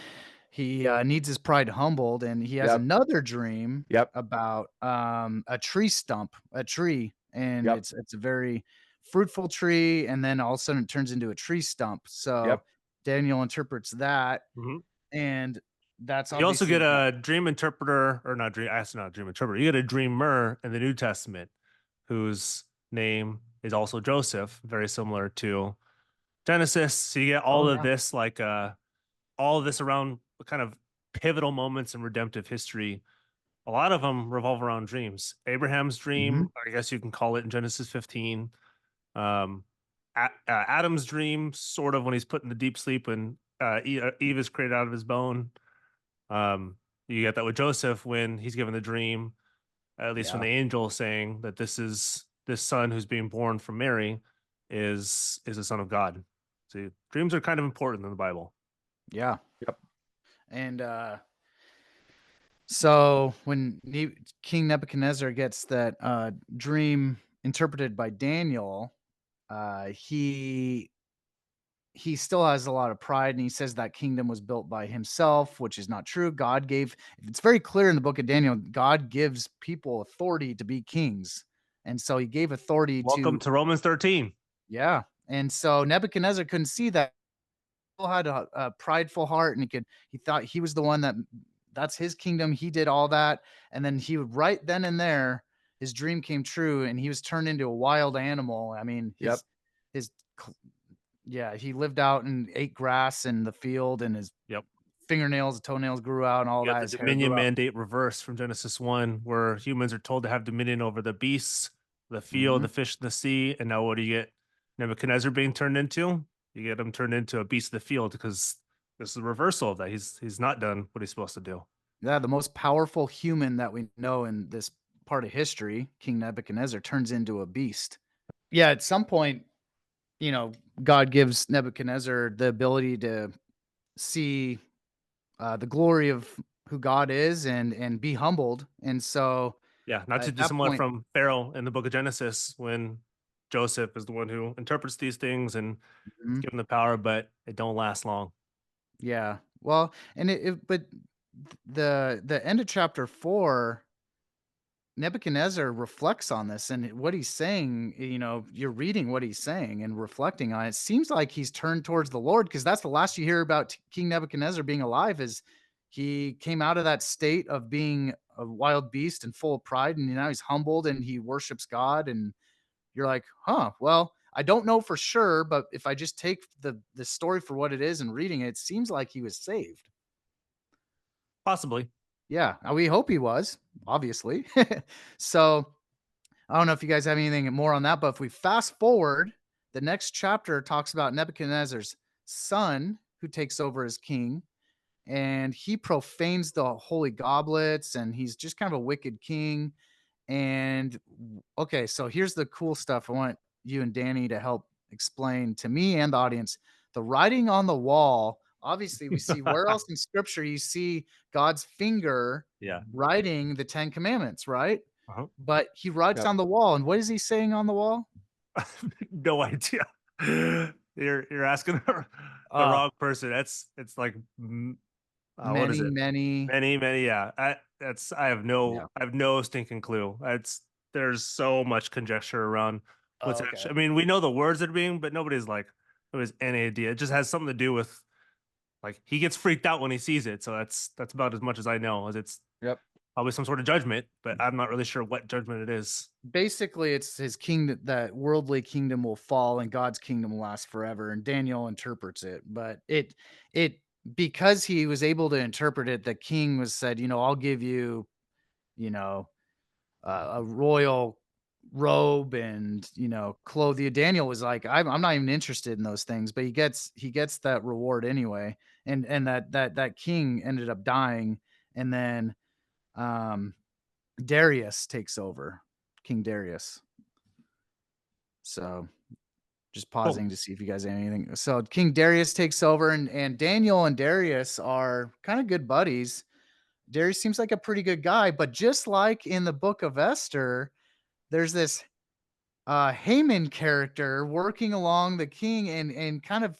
needs his pride humbled, and he has Yep. another dream Yep. about a tree stump, a tree, and Yep. it's a very fruitful tree, and then all of a sudden it turns into a tree stump. So Yep. Daniel interprets that, Mhm. and that's You also obviously get a dream interpreter, or not dream. That's not a dream interpreter. You get a dreamer in the New Testament, whose name is also Joseph, very similar to Genesis. So you get all of this, like all of this around kind of pivotal moments in redemptive history. A lot of them revolve around dreams. Abraham's dream, I guess you can call it in Genesis 15. Um, Adam's dream, sort of when he's put in the deep sleep when Eve is created out of his bone. You get that with Joseph when he's given the dream, at least from the angel, saying that this son who's being born from Mary is the son of God. See, dreams are kind of important in the Bible. Yeah. Yep. And so when King Nebuchadnezzar gets that dream interpreted by Daniel, he still has a lot of pride, and he says that kingdom was built by himself, which is not true. God gave, it's very clear in the book of Daniel, God gives people authority to be kings. And so he gave authority Welcome to Romans 13. yeah. And so Nebuchadnezzar couldn't see that. He had a prideful heart, and he thought he was the one that's his kingdom. He did all that. And then he would, right then and there, his dream came true, and he was turned into a wild animal. I mean, his yeah, he lived out and ate grass in the field, and his fingernails, toenails grew out, and all that. The dominion mandate reversed from Genesis 1, where humans are told to have dominion over the beasts, the field, the fish, the sea. And now what do you get Nebuchadnezzar being turned into? You get him turned into a beast of the field, because this is a reversal of that. He's not done what he's supposed to do. Yeah, the most powerful human that we know in this part of history, King Nebuchadnezzar, turns into a beast. Yeah, at some point, God gives Nebuchadnezzar the ability to see the glory of who God is and be humbled. And so, yeah, not too dissimilar from Pharaoh in the book of Genesis, when Joseph is the one who interprets these things and is given the power, but it don't last long. Yeah. Well, and but the end of chapter 4, Nebuchadnezzar reflects on this, and what he's saying, you're reading what he's saying and reflecting on it. It seems like he's turned towards the Lord, because that's the last you hear about King Nebuchadnezzar being alive, is he came out of that state of being a wild beast and full of pride, and now he's humbled and he worships God. And you're like, well, I don't know for sure, but if I just take the story for what it is and reading it, it seems like he was saved. Possibly. Yeah, we hope he was, obviously. So I don't know if you guys have anything more on that, but if we fast forward, the next chapter talks about Nebuchadnezzar's son who takes over as king, and he profanes the holy goblets, and he's just kind of a wicked king. And okay, so here's the cool stuff I want you and Danny to help explain to me and the audience. The writing on the wall, obviously we see where else in scripture you see God's finger writing the 10 commandments, right? But he writes on the wall, and what is he saying on the wall? No idea. You're asking the wrong person. It's like what is it? Many. Yeah. I have no stinking clue. There's so much conjecture around what's actually. I mean, we know the words that are being, but nobody's any idea. It just has something to do with, like, he gets freaked out when he sees it. So that's about as much as I know. As it's probably some sort of judgment, but I'm not really sure what judgment it is. Basically, it's his kingdom, that worldly kingdom will fall and God's kingdom will last forever. And Daniel interprets it, but it because he was able to interpret it, the king was said, I'll give you, you know, a royal robe and clothe you. Daniel was like, I'm not even interested in those things, but he gets that reward anyway. And that king ended up dying, and then um Darius takes over, King Darius. So just Cool. pausing to see if you guys have anything. So King Darius takes over, and Daniel and Darius are kind of good buddies. Darius seems like a pretty good guy, but just like in the book of Esther, there's this Haman character working along the king, and kind of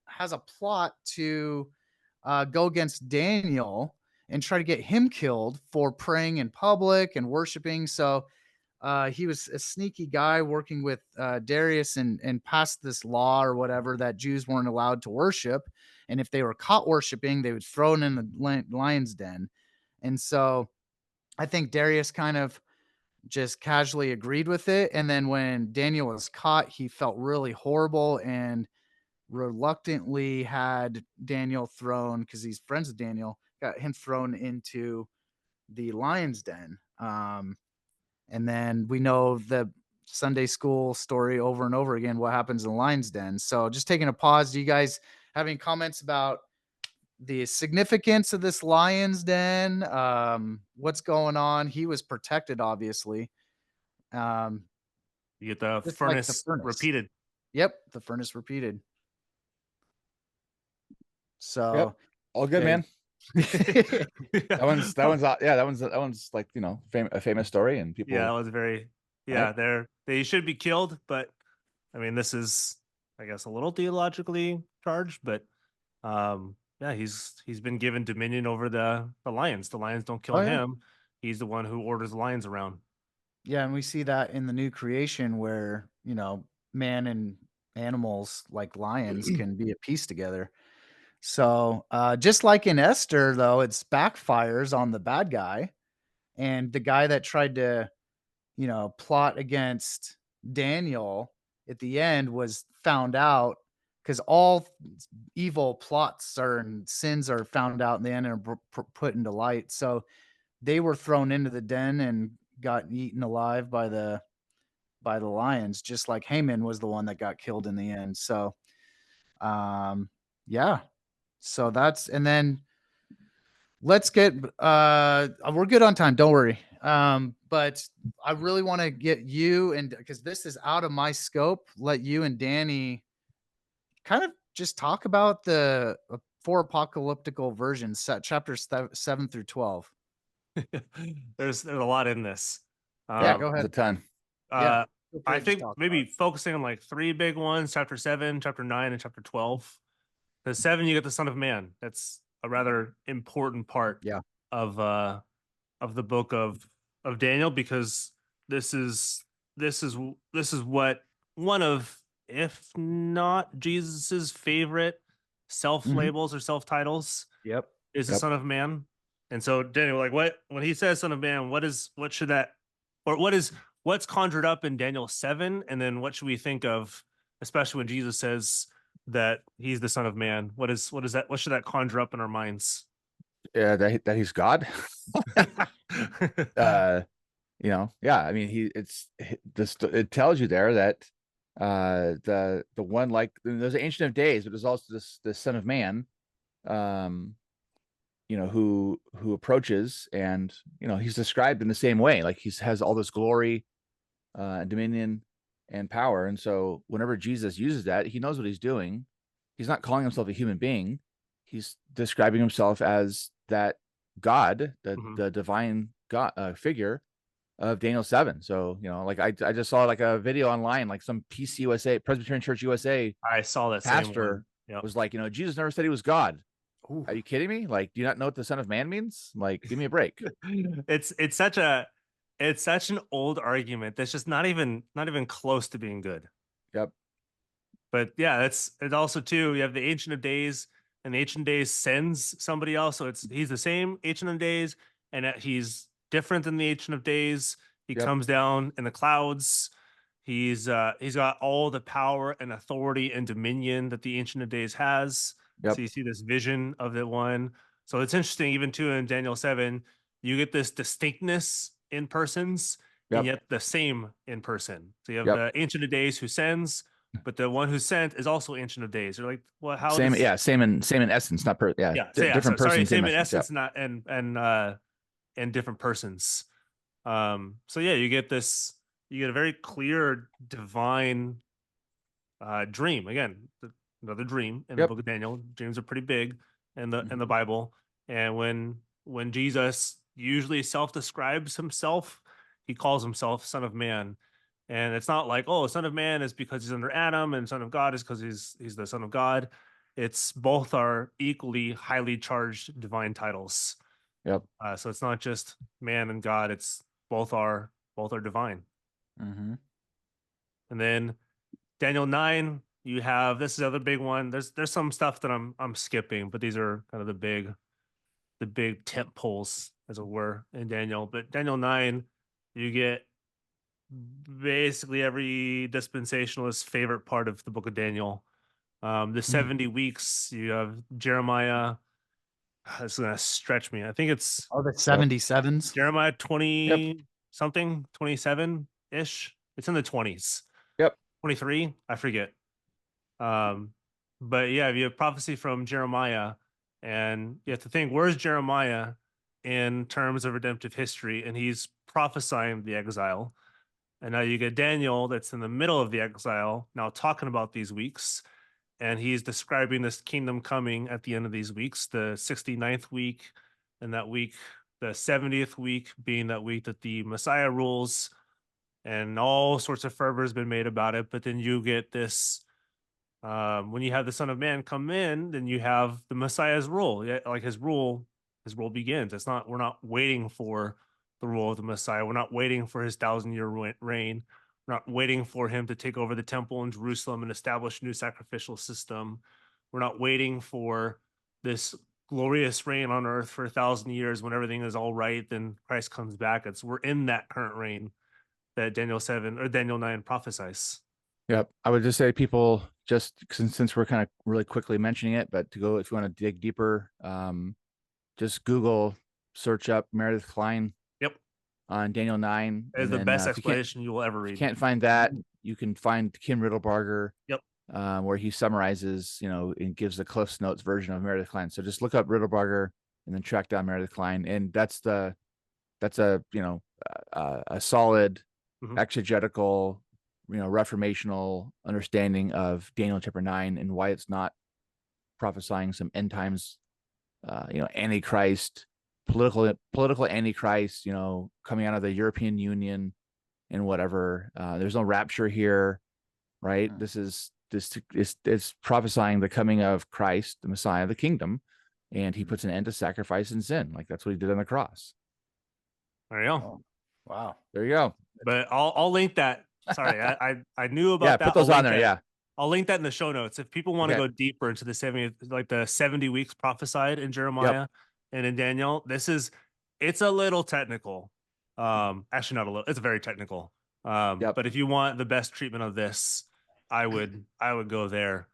has a plot to go against Daniel and try to get him killed for praying in public and worshiping. So he was a sneaky guy working with Darius, and passed this law or whatever that Jews weren't allowed to worship. And if they were caught worshiping, they would throw it in the lion's den. And so I think Darius kind of just casually agreed with it. And then when Daniel was caught, he felt really horrible and reluctantly had Daniel thrown, because he's friends with Daniel, got him thrown into the lion's den. And then we know the Sunday school story over and over again, what happens in the lion's den. So just taking a pause. Do you guys have any comments about the significance of this lion's den? What's going on? He was protected, obviously. Um, You get the just like the furnace furnace. repeated. Yep, the furnace repeated. Yep. So All good, yeah. man. That one's like, a famous story, and Yeah, that people, was very, right? yeah, they should be killed, but I mean, this is, I guess, a little theologically charged, but yeah, he's been given dominion over the lions. The lions don't kill Oh yeah. him. He's the one who orders the lions around. Yeah, and we see that in the new creation where, man and animals like lions can be at peace together. So, just like in Esther, though, it's backfires on the bad guy, and the guy that tried to, plot against Daniel at the end was found out, because all evil plots and sins are found out in the end and are put into light. So they were thrown into the den and got eaten alive by the lions, just like Haman was the one that got killed in the end. So, yeah. So that's, and then let's get we're good on time, don't worry. But I really want to get you, and because this is out of my scope, let you and Danny kind of just talk about the four apocalyptical versions, chapters 7 through 12. There's a lot in this. Yeah, Um, go There's a ahead. ton. Yeah, uh, feel free I to just think talk about maybe focusing on like three big ones: chapter 7, chapter 9, and chapter 12. The 7, you get the Son of Man. That's a rather important part it. Yeah. of uh of the book of Daniel, because this is this is what one of, if not Jesus's favorite self Mhm. labels or self titles, Yep. is the Yep. Son of Man. And so Daniel, like, what when he says Son of Man, what should that, or what's conjured up in Daniel 7, and then what should we think of, especially when Jesus says that he's the Son of Man? What should that conjure up in our minds? Yeah, that he's God. uh, yeah. I mean, this. It tells you there that the one, like, there's the Ancient of Days, but there's also this Son of Man, um, who approaches, and he's described in the same way, like he has all this glory, dominion, and power. And so whenever Jesus uses that, he knows what he's doing. He's not calling himself a human being. He's describing himself as that God, the Mhm. the divine God figure of Daniel 7. So, like, I just saw like a video online, like some PCUSA, Presbyterian Church USA I saw that same one. pastor Yep. was like, Jesus never said he was God. Ooh. Are you kidding me? Like, do you not know what the Son of Man means? Like, give me a break. It's such an old argument that's just not even close to being good. Yep. But yeah, it's also too, you have the Ancient of Days, and the Ancient of Days sends somebody else. So he's the same Ancient of Days, and that he's different than the Ancient of Days. He Yep. comes down in the clouds. He's got all the power and authority and dominion that the Ancient of Days has. Yep. So you see this vision of the one. So it's interesting, even too in Daniel 7, you get this distinctness in persons, and Yep. yet the same in person. So you have Yep. the Ancient of Days who sends, but the one who sent is also Ancient of Days. You're like, well, how Same, does yeah, same in essence, not different sorry, person, same same in essence. Yeah. essence, not and different persons. So yeah, you get a very clear divine dream. Again, another dream in the Yep. book of Daniel. Dreams are pretty big in the Mhm. Bible. And when Jesus usually self-describes himself, he calls himself Son of Man. And it's not like, oh, Son of Man is because he's under Adam, and Son of God is because he's the Son of God. It's both are equally highly charged divine titles. Yep. So it's not just man and God. It's both are divine. Mm-hmm. And then Daniel 9, you have this is the other big one. There's some stuff that I'm skipping, but these are kind of the big tent poles, as it were, in Daniel. But Daniel 9, you get basically every dispensationalist's favorite part of the book of Daniel. The 70 weeks, you have Jeremiah. This is gonna stretch me. I think it's Oh, the 77s. Jeremiah Yep. 20 something, 27 ish. It's in the 20s. Yep. 23, I forget. But yeah, you have prophecy from Jeremiah, and you have to think, where's Jeremiah in terms of redemptive history? And he's prophesying the exile. And now you get Daniel that's in the middle of the exile, now talking about these weeks. And he's describing this kingdom coming at the end of these weeks, the 69th week, and that week, the 70th week being that week that the Messiah rules, and all sorts of fervor has been made about it. But then you get this when you have the Son of Man come in, then you have the Messiah's rule. Yeah, like his rule begins. It's not we're not waiting for the rule of the Messiah. We're not waiting for his 1,000-year reign. We're not waiting for him to take over the temple in Jerusalem and establish a new sacrificial system. We're not waiting for this glorious reign on earth for 1,000 years when everything is all right. Then Christ comes back. We're in that current reign that Daniel 7 or Daniel 9 prophesies. Yep. I would just say people just since we're kind of really quickly mentioning it, but to go if you want to dig deeper, just Google search up Meredith Klein Yep. on Daniel 9. It is And the then best if you can't explanation you will ever if you read. can't find that, you can find Kim Riddlebarger, Yep. where he summarizes, and gives the Cliff's Notes version of Meredith Klein. So just look up Riddlebarger and then track down Meredith Klein. And that's a solid Mhm. exegetical, reformational understanding of Daniel chapter 9 and why it's not prophesying some end times, antichrist, political antichrist, coming out of the European Union and whatever. There's no rapture here, right? This is prophesying the coming of Christ, the Messiah, the kingdom, and he puts an end to sacrifice and sin. Like that's what he did on the cross. There you go. Oh, wow. There you go. But I'll link that. Sorry, I knew about Yeah, that. put those I'll on link there. that. Yeah. I'll link that in the show notes. If people want to Okay. go deeper into the 70 weeks prophesied in Jeremiah and in Daniel, it's a little technical. Actually not a little, it's very technical. But if you want the best treatment of this, I would go there.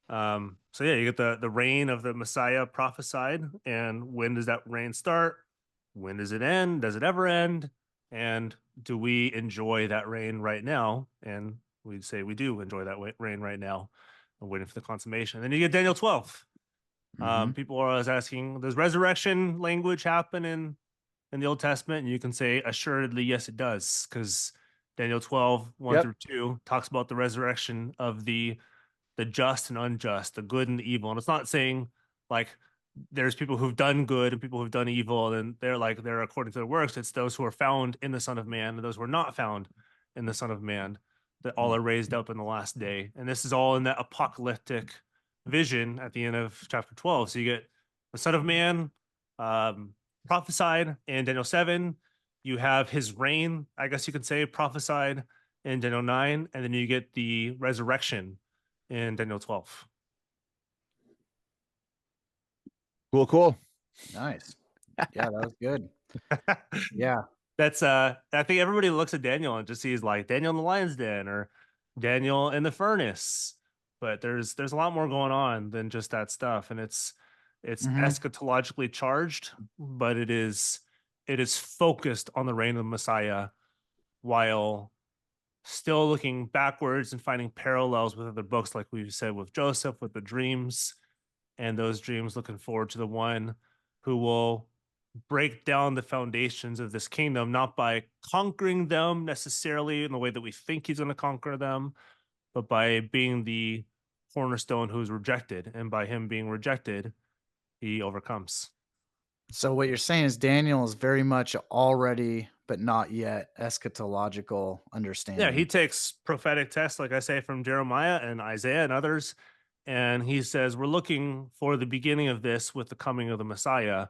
So yeah, you get the reign of the Messiah prophesied, and when does that reign start? When does it end? Does it ever end? And do we enjoy that reign right now? And we'd say we do enjoy that reign right now. I'm waiting for the consummation. Then you get Daniel 12. People are always asking, does resurrection language happen in the Old Testament? And you can say, assuredly, yes, it does, because Daniel 12, 1 through 2 talks about the resurrection of the just and unjust, the good and the evil. And it's not saying like there's people who've done good and people who've done evil, and they're according to their works. It's those who are found in the Son of Man and those who are not found in the Son of Man that all are raised up in the last day. And this is all in that apocalyptic vision at the end of chapter 12. So you get the Son of Man prophesied in Daniel 7. You have his reign, I guess you could say, prophesied in Daniel 9. And then you get the resurrection in Daniel 12. Cool. Nice. Yeah, that was good. Yeah. That's I think everybody looks at Daniel and just sees like Daniel in the lion's den or Daniel in the furnace. But there's a lot more going on than just that stuff. And it's Mhm. eschatologically charged, but it is focused on the reign of the Messiah while still looking backwards and finding parallels with other books, like we've said with Joseph, with the dreams, and those dreams looking forward to the one who will break down the foundations of this kingdom, not by conquering them necessarily in the way that we think he's going to conquer them, but by being the cornerstone who's rejected. And by him being rejected, he overcomes. So what you're saying is Daniel is very much already, but not yet eschatological Yeah, he understanding. takes prophetic texts, like I say, from Jeremiah and Isaiah and others, and he says, we're looking for the beginning of this with the coming of the Messiah,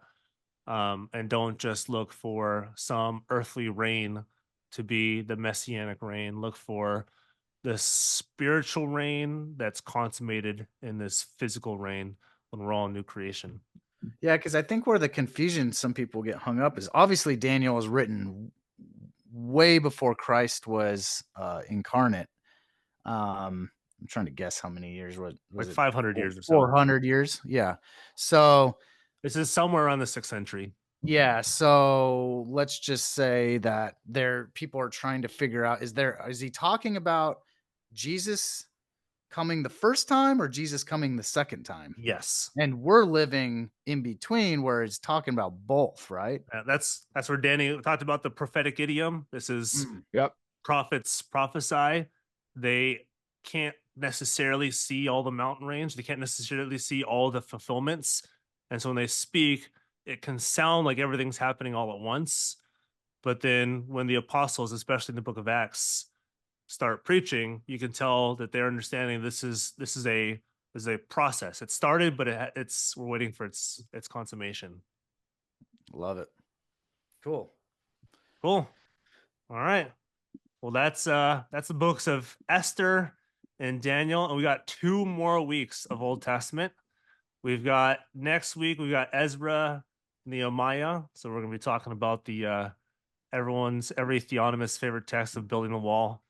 and don't just look for some earthly reign to be the messianic reign. Look for the spiritual reign that's consummated in this physical reign when we're all new creation. Yeah, because I think where the confusion some people get hung up is obviously Daniel was written way before Christ was incarnate. I'm trying to guess how many years was Like it? 500 years or so. 400 years. Yeah. So This is somewhere around the 6th century. yeah, so let's just say that there people are trying to figure out is he talking about Jesus coming the first time or Jesus coming the second time? Yes. And we're living in between where it's talking about both, right? That's where Danny talked about the prophetic idiom. This is Mm. Yep. prophets prophesy. They can't necessarily see all the mountain range. They can't necessarily see all the fulfillments. And so when they speak, it can sound like everything's happening all at once. But then when the apostles, especially in the book of Acts, start preaching, you can tell that they're understanding this is a process. It started, but it's we're waiting for its consummation. Love it. Cool. Cool. All right. Well, that's the books of Esther and Daniel, and we got 2 more weeks of Old Testament. We've got next week we've got Ezra, Nehemiah. So we're gonna be talking about the every theonomist's favorite text of building the wall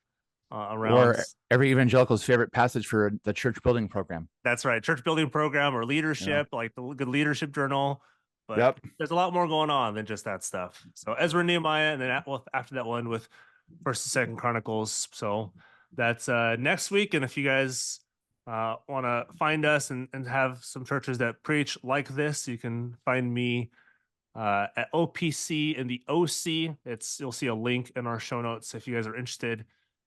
around. Or every evangelical's favorite passage for the church building program. That's right, church building program or Yeah. leadership, like the good leadership journal. But Yep. there's a lot more going on than just that stuff. So Ezra, Nehemiah, and then after that one with First and Second Chronicles. So that's next week. And if you guys want to find us and have some churches that preach like this, you can find me at OPC in the OC. You'll see a link in our show notes if you guys are interested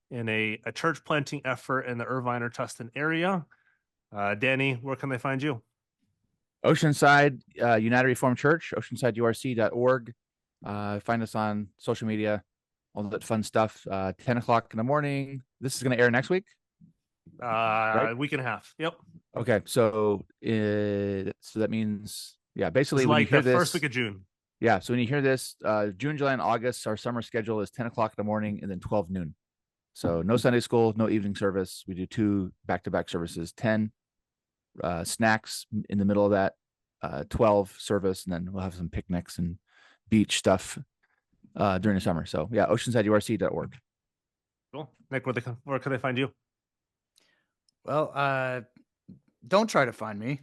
in a church planting effort in the Irvine or Tustin area. Danny, where can they find you? Oceanside United Reformed Church, oceansideurc.org. Find us on social media, all that fun stuff. 10 o'clock in the morning. This is going to air next week, right? Week and a half. Yep. Okay, so that means basically It's when you like hear the first this, week of June. so when you hear this, June, July, and August, our summer schedule is 10 o'clock in the morning and then 12 noon. So no Sunday school, no evening service. We do 2 back-to-back services, 10 snacks in the middle of that, 12 service, and then we'll have some picnics and beach stuff during the summer. So yeah, oceansideurc.org. Cool. Nick, where can they find you? Well, don't try to find me.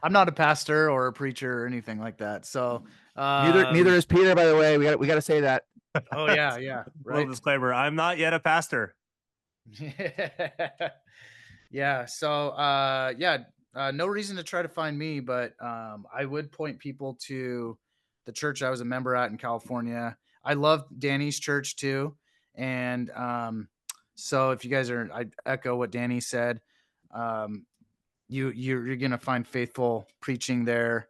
I'm not a pastor or a preacher or anything like that. So Neither is Peter, by the way. We got to say that. Oh yeah, yeah. Little Right. disclaimer: I'm not yet a pastor. Yeah. So no reason to try to find me, but I would point people to the church I was a member at in California. I love Danny's church too. And so if you guys are, I echo what Danny said. Um, you're gonna find faithful preaching there.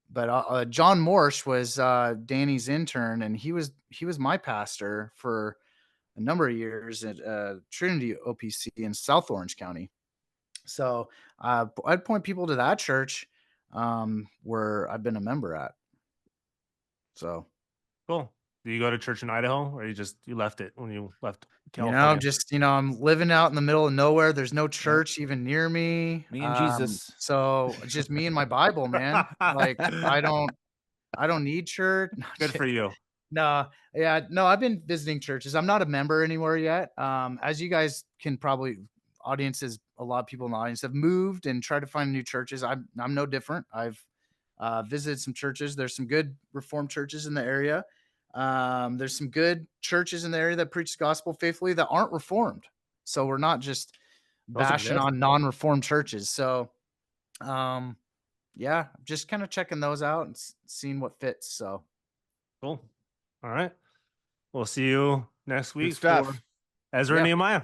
But John Morse was Danny's intern, and he was my pastor for a number of years at Trinity OPC in South Orange County. So I'd point people to that church where I've been a member at. So Cool. Do you go to church in Idaho, or you left it when you left California? I'm living out in the middle of nowhere. There's no church even near me. Me and Jesus. So it's just me and my Bible, man. Like I don't need church. Good for you. No, yeah, no, I've been visiting churches. I'm not a member anywhere yet. As you guys can probably, audiences, a lot of people in the audience have moved and tried to find new churches. I'm no different. I've visited some churches. There's some good Reformed churches in the area. There's some good churches in the area that preach the gospel faithfully that aren't Reformed. So we're not just Those bashing exist. on non-Reformed churches. So, yeah, just kind of checking those out and seeing what fits. So. Cool. All right. We'll see you next week for stuff. Ezra Yeah. and Nehemiah.